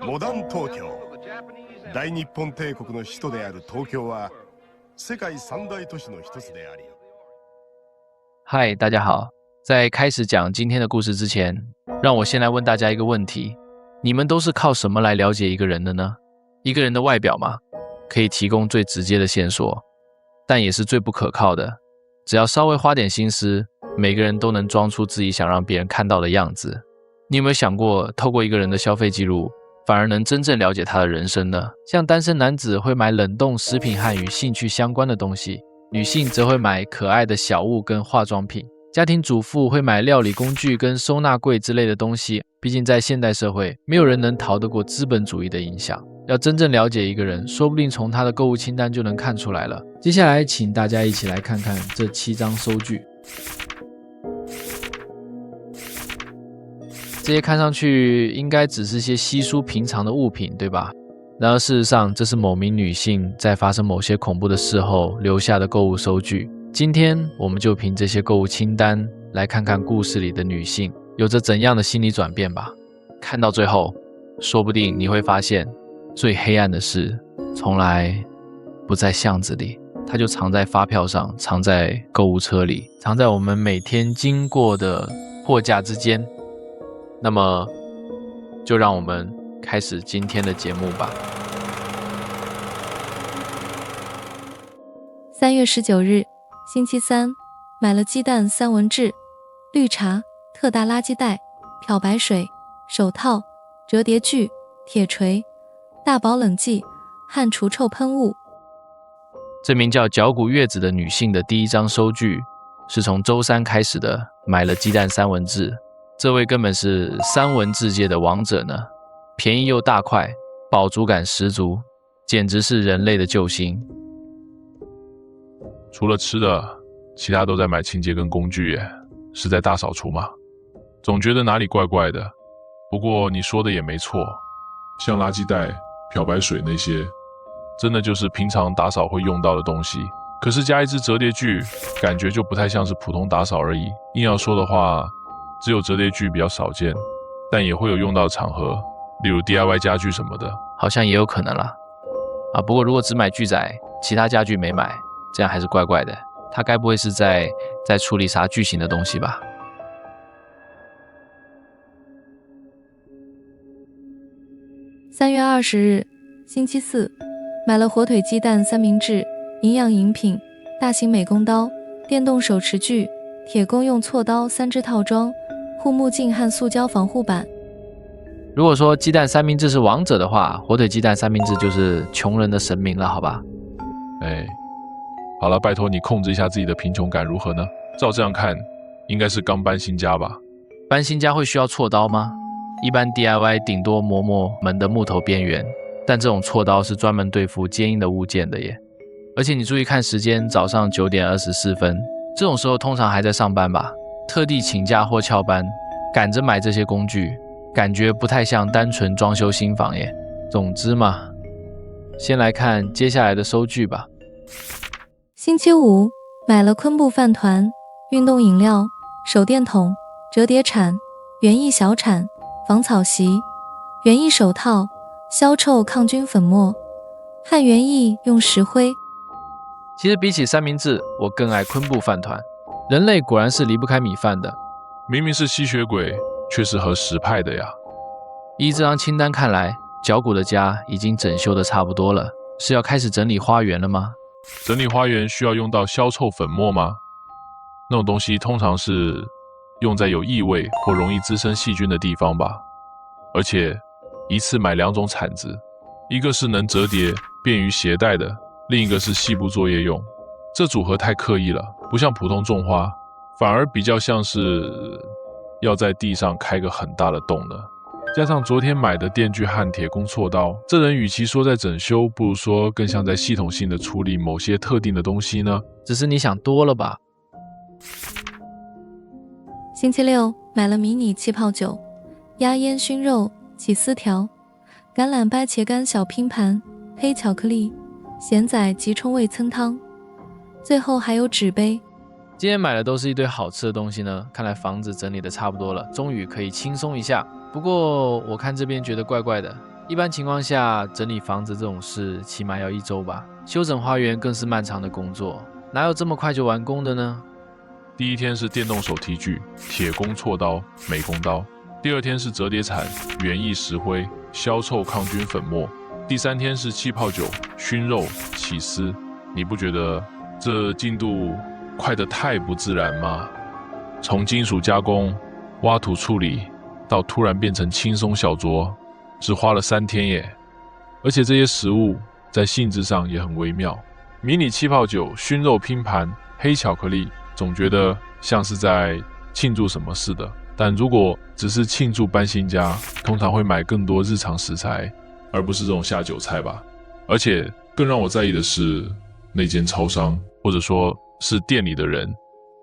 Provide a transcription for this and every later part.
モダン東京、大日本帝国の首都である東京は世界三大都市の一つであり。嗨，大家好，在开始讲今天的故事之前，让我先来问大家一个问题：你们都是靠什么来了解一个人的呢？一个人的外表嘛，可以提供最直接的线索，但也是最不可靠的。只要稍微花点心思，每个人都能装出自己想让别人看到的样子。你有没有想过，透过一个人的消费记录，反而能真正了解他的人生呢？像单身男子会买冷冻食品和与兴趣相关的东西，女性则会买可爱的小物跟化妆品，家庭主妇会买料理工具跟收纳柜之类的东西。毕竟在现代社会，没有人能逃得过资本主义的影响。要真正了解一个人，说不定从他的购物清单就能看出来了。接下来请大家一起来看看这7张收据。这些看上去应该只是些稀疏平常的物品，对吧？然而事实上，这是某名女性在发生某些恐怖的事后留下的购物收据。今天我们就凭这些购物清单来看看故事里的女性有着怎样的心理转变吧。看到最后，说不定你会发现，最黑暗的事从来不在巷子里，它就藏在发票上，藏在购物车里，藏在我们每天经过的货架之间。那么，就让我们开始今天的节目吧。3月19日，星期三，买了鸡蛋三文治、绿茶、特大垃圾袋、漂白水、手套、折叠锯、铁锤、大宝冷剂和除臭喷雾。这名叫脚骨月子的女性的第一张收据是从周三开始的，买了鸡蛋三文治。这位根本是三文治界的王者呢，便宜又大块，饱足感十足，简直是人类的救星。除了吃的，其他都在买清洁跟工具耶，是在大扫除吗？总觉得哪里怪怪的。不过你说的也没错，像垃圾袋、漂白水那些，真的就是平常打扫会用到的东西。可是加一只折叠锯，感觉就不太像是普通打扫而已。硬要说的话，只有折叠锯比较少见，但也会有用到的场合，例如 DIY 家具什么的，好像也有可能啦。不过如果只买锯仔，其他家具没买，这样还是怪怪的。他该不会是在处理啥巨型的东西吧？3月20日，星期四，买了火腿鸡蛋三明治、营养饮品、大型美工刀、电动手持锯、铁工用锉刀3只套装、护目镜和塑胶防护板。如果说鸡蛋三明治是王者的话，火腿鸡蛋三明治就是穷人的神明了，好吧？好了，拜托你控制一下自己的贫穷感如何呢？照这样看，应该是刚搬新家吧？搬新家会需要锉刀吗？一般 DIY 顶多磨门的木头边缘，但这种锉刀是专门对付坚硬的物件的耶。而且你注意看时间，早上9点24分，这种时候通常还在上班吧？特地请假或翘班，赶着买这些工具，感觉不太像单纯装修新房耶。总之嘛，先来看接下来的收据吧。星期五，买了昆布饭团、运动饮料、手电筒、折叠铲、园艺小铲、防草席、园艺手套、消臭抗菌粉末和园艺用石灰。其实比起三明治，我更爱昆布饭团。人类果然是离不开米饭的。明明是吸血鬼，却是合食派的呀。依这张清单看来，脚骨的家已经整修的差不多了，是要开始整理花园了吗？整理花园需要用到消臭粉末吗？那种东西通常是用在有异味或容易滋生细菌的地方吧。而且一次买2种铲子，一个是能折叠便于携带的，另一个是细部作业用。这组合太刻意了，不像普通种花，反而比较像是要在地上开个很大的洞呢。加上昨天买的电锯和铁工锉刀，这人与其说在整修，不如说更像在系统性的处理某些特定的东西呢。只是你想多了吧。星期六，买了迷你气泡酒、鸭烟熏肉、起司条、橄榄掰茄干小拼盘、黑巧克力、咸仔及冲味噌汤，最后还有纸杯。今天买的都是一堆好吃的东西呢，看来房子整理的差不多了，终于可以轻松一下。不过我看这边觉得怪怪的，一般情况下，整理房子这种事起码要1周吧，修整花园更是漫长的工作，哪有这么快就完工的呢？第一天是电动手提锯、铁工锉刀、美工刀；第二天是折叠铲、园艺石灰、消臭抗菌粉末；第3天是气泡酒、熏肉、起司。你不觉得这进度快得太不自然吗？从金属加工、挖土处理到突然变成轻松小酌，只花了3天耶！而且这些食物在性质上也很微妙，迷你气泡酒、熏肉拼盘、黑巧克力，总觉得像是在庆祝什么似的。但如果只是庆祝搬新家，通常会买更多日常食材，而不是这种下酒菜吧。而且更让我在意的是那间超商，或者说是店里的人。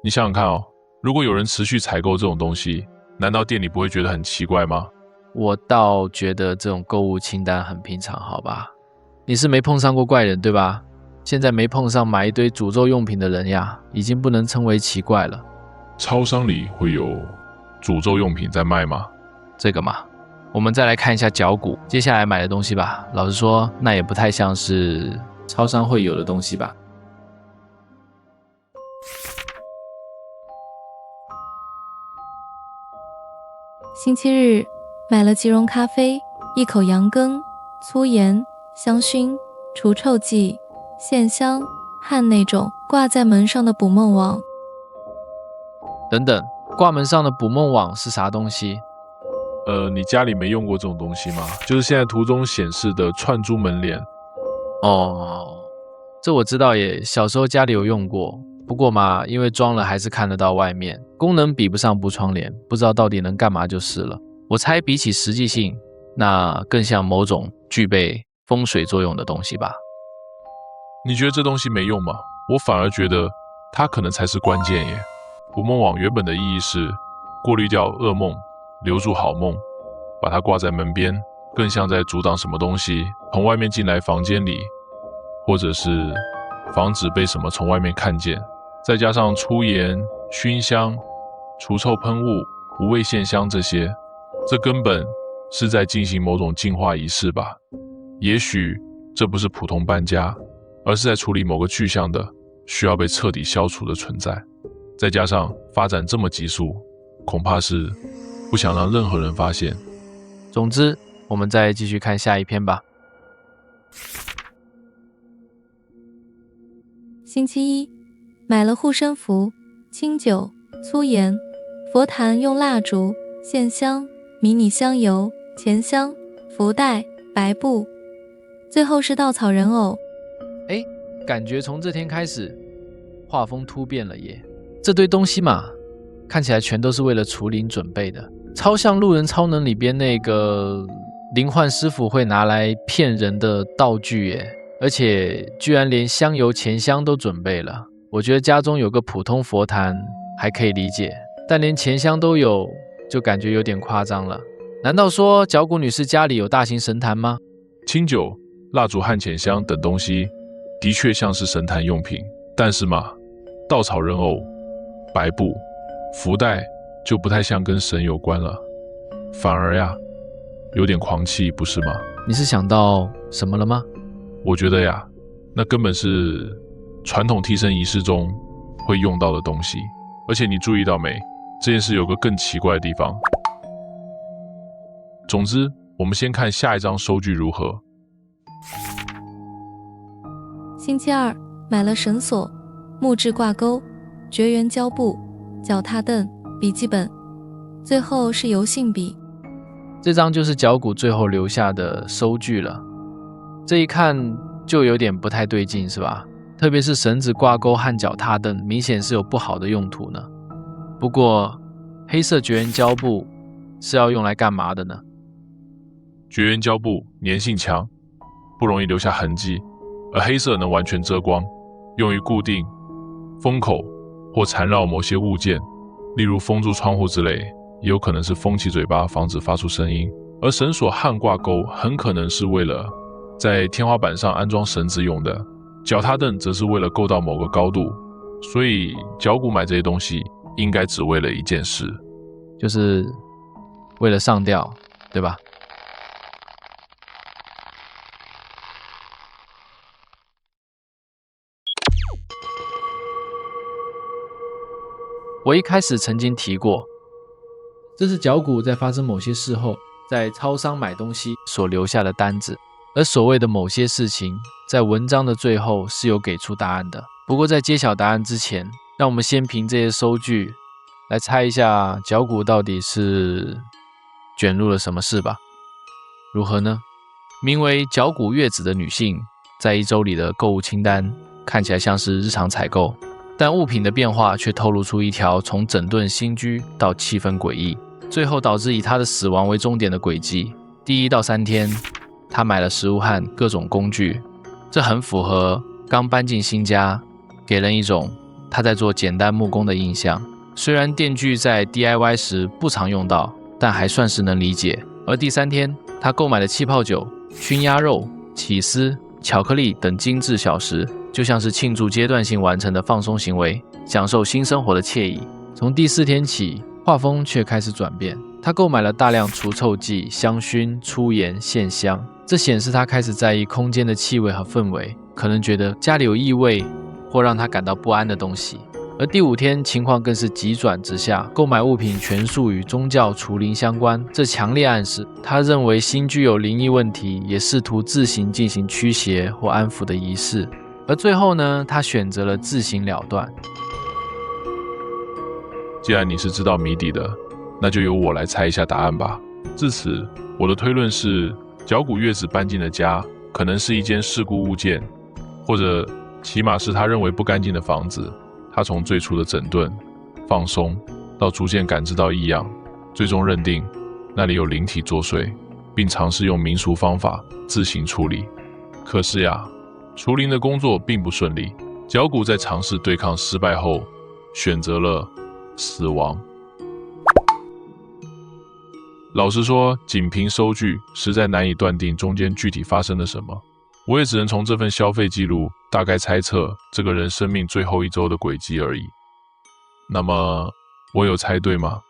你想想看哦，如果有人持续采购这种东西，难道店里不会觉得很奇怪吗？我倒觉得这种购物清单很平常，好吧？你是没碰上过怪人对吧？现在没碰上买一堆诅咒用品的人呀，已经不能称为奇怪了。超商里会有诅咒用品在卖吗？这个嘛，我们再来看一下脚骨，接下来买的东西吧。老实说，那也不太像是超商会有的东西吧。星期日买了即溶咖啡、1口羊羹、粗盐、香薰、除臭剂、线香和那种挂在门上的捕梦网。等等，挂门上的捕梦网是啥东西？你家里没用过这种东西吗？就是现在图中显示的串珠门帘。哦，这我知道耶，小时候家里有用过。不过嘛，因为装了还是看得到外面，功能比不上布窗帘，不知道到底能干嘛就是了。我猜比起实际性，那更像某种具备风水作用的东西吧。你觉得这东西没用吗？我反而觉得它可能才是关键耶。捕梦网原本的意义是过滤掉噩梦，留住好梦，把它挂在门边，更像在阻挡什么东西从外面进来房间里，或者是防止被什么从外面看见。再加上粗盐、熏香、除臭喷雾、无味线香这些，这根本是在进行某种净化仪式吧。也许这不是普通搬家，而是在处理某个具象的需要被彻底消除的存在。再加上发展这么急速，恐怕是不想让任何人发现。总之，我们再继续看下一篇吧。星期一买了护身符、清酒、粗盐、佛坛用蜡烛、线香、迷你香油、钱香、福袋、白布，最后是稻草人偶。感觉从这天开始，画风突变了耶。这堆东西嘛，看起来全都是为了除灵准备的，超像路人超能里边那个灵幻师傅会拿来骗人的道具耶。而且居然连香油、钱香都准备了。我觉得家中有个普通佛坛还可以理解，但连钱香都有，就感觉有点夸张了。难道说脚骨女士家里有大型神坛吗？清酒、蜡烛和钱香等东西的确像是神坛用品，但是嘛，稻草人偶、白布、福袋就不太像跟神有关了，反而呀，有点狂气，不是吗？你是想到什么了吗？我觉得呀，那根本是传统替身仪式中会用到的东西。而且你注意到没，这件事有个更奇怪的地方。总之，我们先看下一张收据如何。星期二买了绳索、木质挂钩、绝缘胶布、脚踏凳、笔记本，最后是油性笔。这张就是脚骨最后留下的收据了。这一看就有点不太对劲，是吧？特别是绳子挂钩和脚踏凳，明显是有不好的用途呢。不过，黑色绝缘胶布是要用来干嘛的呢？绝缘胶布粘性强，不容易留下痕迹，而黑色能完全遮光，用于固定封口或缠绕某些物件，例如封住窗户之类，也有可能是封起嘴巴，防止发出声音。而绳索和挂钩很可能是为了在天花板上安装绳子用的，脚踏凳则是为了够到某个高度，所以脚骨买这些东西应该只为了一件事，就是为了上吊，对吧？我一开始曾经提过，这是脚骨在发生某些事后，在超商买东西所留下的单子，而所谓的某些事情，在文章的最后是有给出答案的。不过在揭晓答案之前，让我们先凭这些收据来猜一下脚骨到底是卷入了什么事吧。如何呢？名为脚骨月子的女性在1周里的购物清单看起来像是日常采购，但物品的变化却透露出一条从整顿新居到气氛诡异，最后导致以她的死亡为终点的轨迹。第1到3天，她买了食物和各种工具，这很符合刚搬进新家，给人一种她在做简单木工的印象。虽然电锯在 DIY 时不常用到，但还算是能理解。而第3天，她购买了气泡酒、熏鸭肉、起司、巧克力等精致小食，就像是庆祝阶段性完成的放松行为，享受新生活的惬意。从第4天起，画风却开始转变。他购买了大量除臭剂、香薰、粗盐、线香，这显示他开始在意空间的气味和氛围，可能觉得家里有异味或让他感到不安的东西。而第5天，情况更是急转直下，购买物品全数与宗教除灵相关，这强烈暗示他认为新居有灵异问题，也试图自行进行驱邪或安抚的仪式。而最后呢，他选择了自行了断。既然你是知道谜底的，那就由我来猜一下答案吧。至此，我的推论是，脚骨月子搬进的家可能是一间事故物件，或者起码是他认为不干净的房子。他从最初的整顿、放松，到逐渐感知到异样，最终认定那里有灵体作祟，并尝试用民俗方法自行处理。可是呀，除灵的工作并不顺利。脚骨在尝试对抗失败后，选择了死亡。老实说，仅凭收据，实在难以断定中间具体发生了什么。我也只能从这份消费记录大概猜测这个人生命最后1周的轨迹而已。那么，我有猜对吗？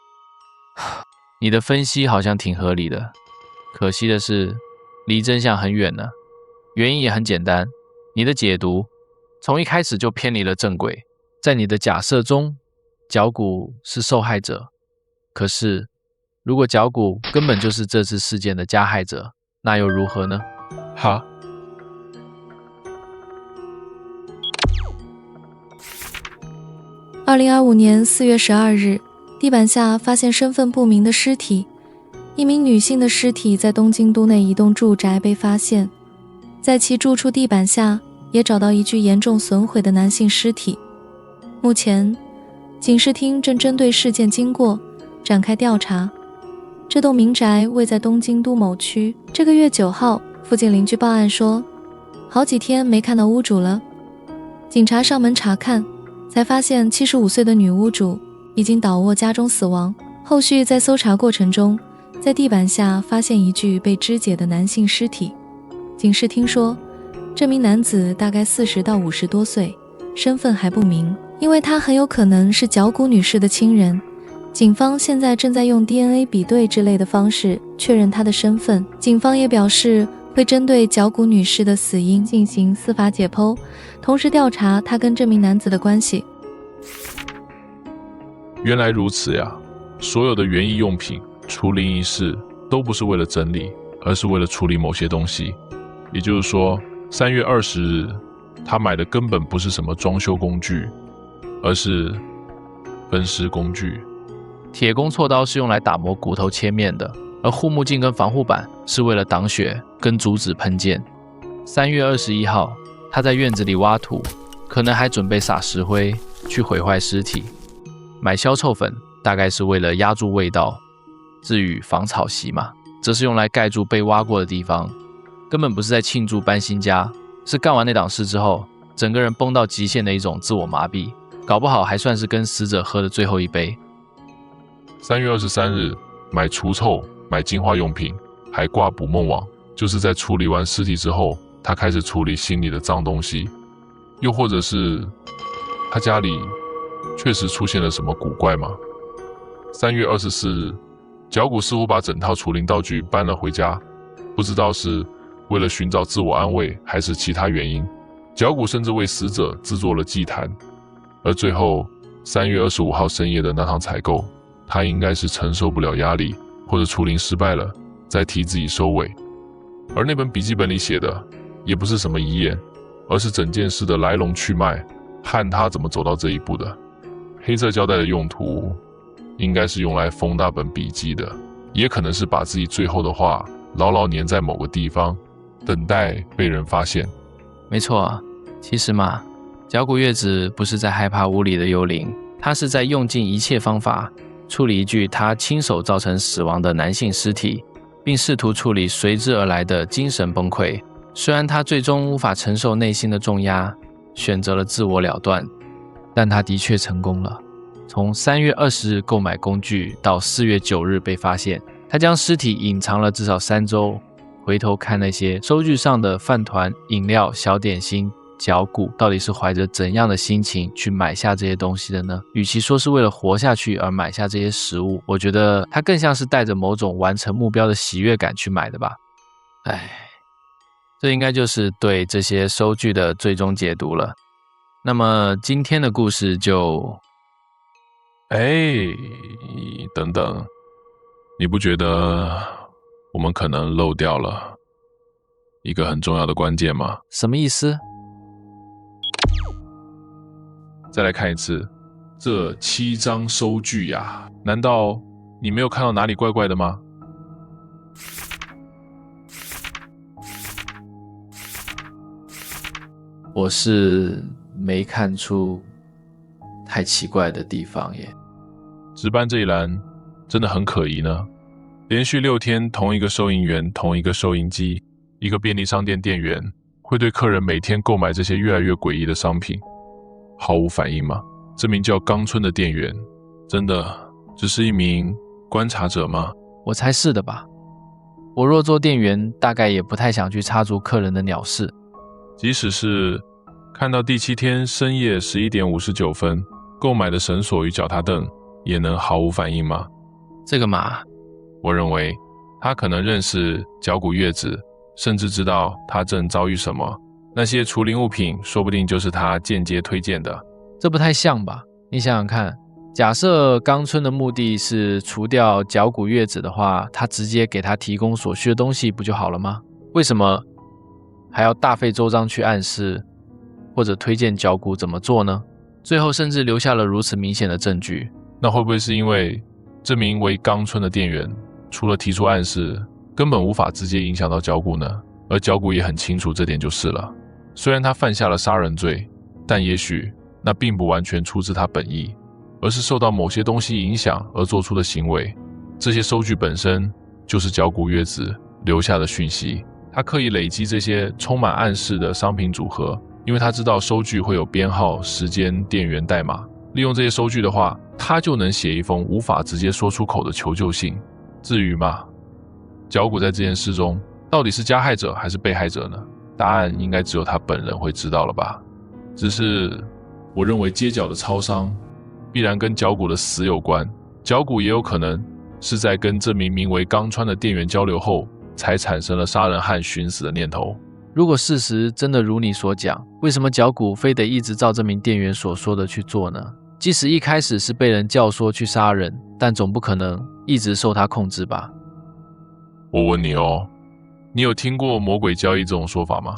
你的分析好像挺合理的，可惜的是，离真相很远呢。原因也很简单，你的解读从一开始就偏离了正轨。在你的假设中，脚骨是受害者，可是如果脚骨根本就是这次事件的加害者，那又如何呢？哈？2025年4月12日，地板下发现身份不明的尸体，一名女性的尸体在东京都内一栋住宅被发现，在其住处地板下也找到一具严重损毁的男性尸体。目前，警视厅正针对事件经过展开调查。这栋民宅位在东京都某区。这个月9号，附近邻居报案说，好几天没看到屋主了。警察上门查看，才发现75岁的女屋主已经倒卧家中死亡。后续在搜查过程中，在地板下发现一具被肢解的男性尸体。警视厅说，这名男子大概40到50多岁，身份还不明，因为他很有可能是脚骨女士的亲人。警方现在正在用 DNA 比对之类的方式确认他的身份。警方也表示会针对脚骨女士的死因进行司法解剖，同时调查她跟这名男子的关系。原来如此呀！所有的园艺用品、除灵仪式都不是为了整理，而是为了处理某些东西。也就是说，3月20日，他买的根本不是什么装修工具，而是分尸工具。铁工锉刀是用来打磨骨头切面的，而护目镜跟防护板是为了挡血跟阻止喷溅。3月21号，他在院子里挖土，可能还准备撒石灰去毁坏尸体。买消臭粉大概是为了压住味道，至于防草席嘛，则是用来盖住被挖过的地方，根本不是在庆祝搬新家，是干完那档事之后，整个人崩到极限的一种自我麻痹，搞不好还算是跟死者喝的最后一杯。3月23日，买除臭、买净化用品，还挂捕梦网，就是在处理完尸体之后，他开始处理心里的脏东西。又或者是他家里确实出现了什么古怪吗？3月24日，脚骨似乎把整套除灵道具搬了回家，不知道是为了寻找自我安慰，还是其他原因。脚骨甚至为死者制作了祭坛，而最后3月25号深夜的那趟采购，他应该是承受不了压力，或者处理失败了，再替自己收尾。而那本笔记本里写的，也不是什么遗言，而是整件事的来龙去脉和他怎么走到这一步的。黑色胶带的用途，应该是用来封那本笔记的，也可能是把自己最后的话牢牢粘在某个地方，等待被人发现。没错，其实嘛，角谷月子不是在害怕屋里的幽灵，他是在用尽一切方法处理一具他亲手造成死亡的男性尸体，并试图处理随之而来的精神崩溃。虽然他最终无法承受内心的重压，选择了自我了断，但他的确成功了。从3月20日购买工具到4月9日被发现，他将尸体隐藏了至少3周。回头看那些收据上的饭团、饮料、小点心、角骨，到底是怀着怎样的心情去买下这些东西的呢？与其说是为了活下去而买下这些食物，我觉得他更像是带着某种完成目标的喜悦感去买的吧。这应该就是对这些收据的最终解读了。那么今天的故事就……等等，你不觉得我们可能漏掉了一个很重要的关键吗？什么意思？再来看一次，这7张收据呀，难道你没有看到哪里怪怪的吗？我是没看出太奇怪的地方耶。值班这一栏真的很可疑呢。连续6天，同一个收银员，同一个收银机，一个便利商店店员会对客人每天购买这些越来越诡异的商品毫无反应吗？这名叫冈村的店员真的只是一名观察者吗？我猜是的吧。我若做店员，大概也不太想去插足客人的鸟事。即使是看到第7天深夜11点59分购买的绳索与脚踏凳，也能毫无反应吗？这个嘛，我认为他可能认识角谷月子，甚至知道他正遭遇什么。那些除灵物品说不定就是他间接推荐的。这不太像吧？你想想看，假设冈村的目的是除掉角谷月子的话，他直接给他提供所需的东西不就好了吗？为什么还要大费周章去暗示或者推荐角谷怎么做呢？最后甚至留下了如此明显的证据。那会不会是因为这名为冈村的店员除了提出暗示，根本无法直接影响到角谷呢？而角谷也很清楚这点就是了。虽然他犯下了杀人罪，但也许那并不完全出自他本意，而是受到某些东西影响而做出的行为。这些收据本身就是角谷月子留下的讯息。他刻意累积这些充满暗示的商品组合，因为他知道收据会有编号、时间、店员代码。利用这些收据的话，他就能写一封无法直接说出口的求救信。至于嘛，角谷在这件事中到底是加害者还是被害者呢？答案应该只有他本人会知道了吧。只是我认为街角的超商必然跟角谷的死有关，角谷也有可能是在跟这名名为冈川的店员交流后，才产生了杀人和寻死的念头。如果事实真的如你所讲，为什么角谷非得一直照这名店员所说的去做呢？即使一开始是被人教唆去杀人，但总不可能一直受他控制吧？我问你哦，你有听过魔鬼交易这种说法吗？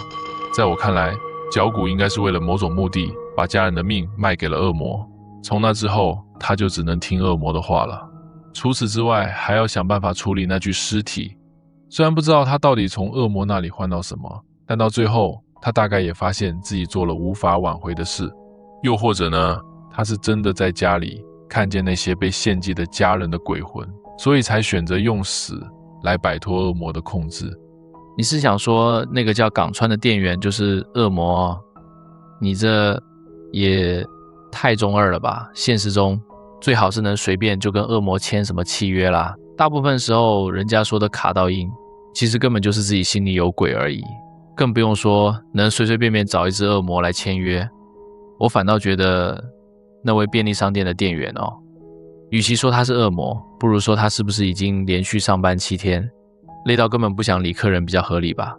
在我看来，角谷应该是为了某种目的，把家人的命卖给了恶魔。从那之后，他就只能听恶魔的话了。除此之外，还要想办法处理那具尸体。虽然不知道他到底从恶魔那里换到什么，但到最后，他大概也发现自己做了无法挽回的事。又或者呢，他是真的在家里看见那些被献祭的家人的鬼魂，所以才选择用死来摆脱恶魔的控制。你是想说那个叫冈川的店员就是恶魔哦？你这也太中二了吧。现实中最好是能随便就跟恶魔签什么契约啦，大部分时候人家说的卡到阴，其实根本就是自己心里有鬼而已，更不用说能随随便便找一只恶魔来签约。我反倒觉得那位便利商店的店员哦，与其说他是恶魔，不如说他是不是已经连续上班7天，累到根本不想理客人比较合理吧。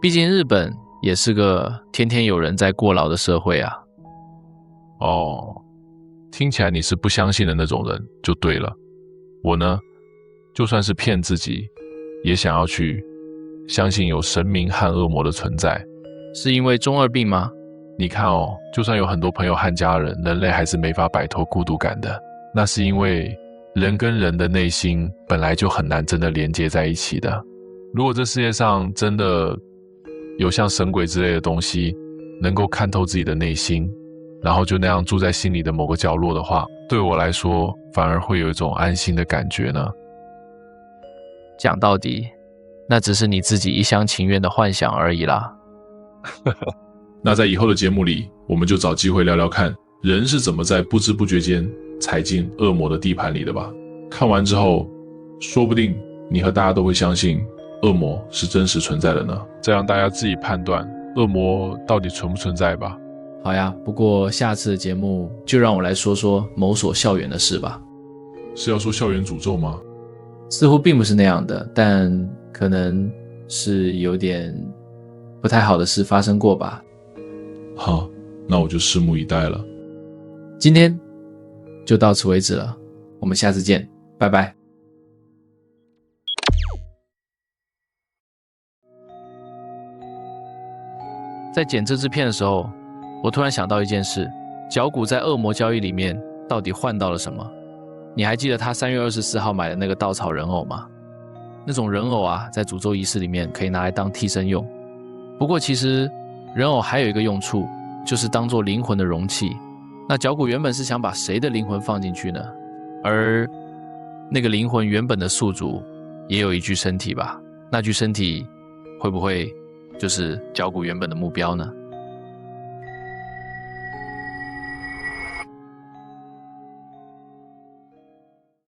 毕竟日本也是个天天有人在过劳的社会啊。哦，听起来你是不相信的那种人就对了。我呢，就算是骗自己，也想要去相信有神明和恶魔的存在。是因为中二病吗？你看哦，就算有很多朋友和家人，人类还是没法摆脱孤独感的。那是因为人跟人的内心本来就很难真的连接在一起的。如果这世界上真的有像神鬼之类的东西，能够看透自己的内心，然后就那样住在心里的某个角落的话，对我来说反而会有一种安心的感觉呢。讲到底，那只是你自己一厢情愿的幻想而已啦。那在以后的节目里，我们就找机会聊聊看，人是怎么在不知不觉间踩进恶魔的地盘里的吧。看完之后，说不定你和大家都会相信恶魔是真实存在的呢。这样大家自己判断恶魔到底存不存在吧。好呀，不过下次的节目就让我来说说某所校园的事吧。是要说校园诅咒吗？似乎并不是那样的，但可能是有点不太好的事发生过吧。好，那我就拭目以待了。今天就到此为止了，我们下次见，拜拜。在剪这支片的时候，我突然想到一件事，脚骨在恶魔交易里面到底换到了什么？你还记得他3月24号买的那个稻草人偶吗？那种人偶啊，在诅咒仪式里面可以拿来当替身用。不过其实人偶还有一个用处，就是当作灵魂的容器。那脚骨原本是想把谁的灵魂放进去呢？而那个灵魂原本的宿主也有一具身体吧？那具身体会不会就是脚骨原本的目标呢？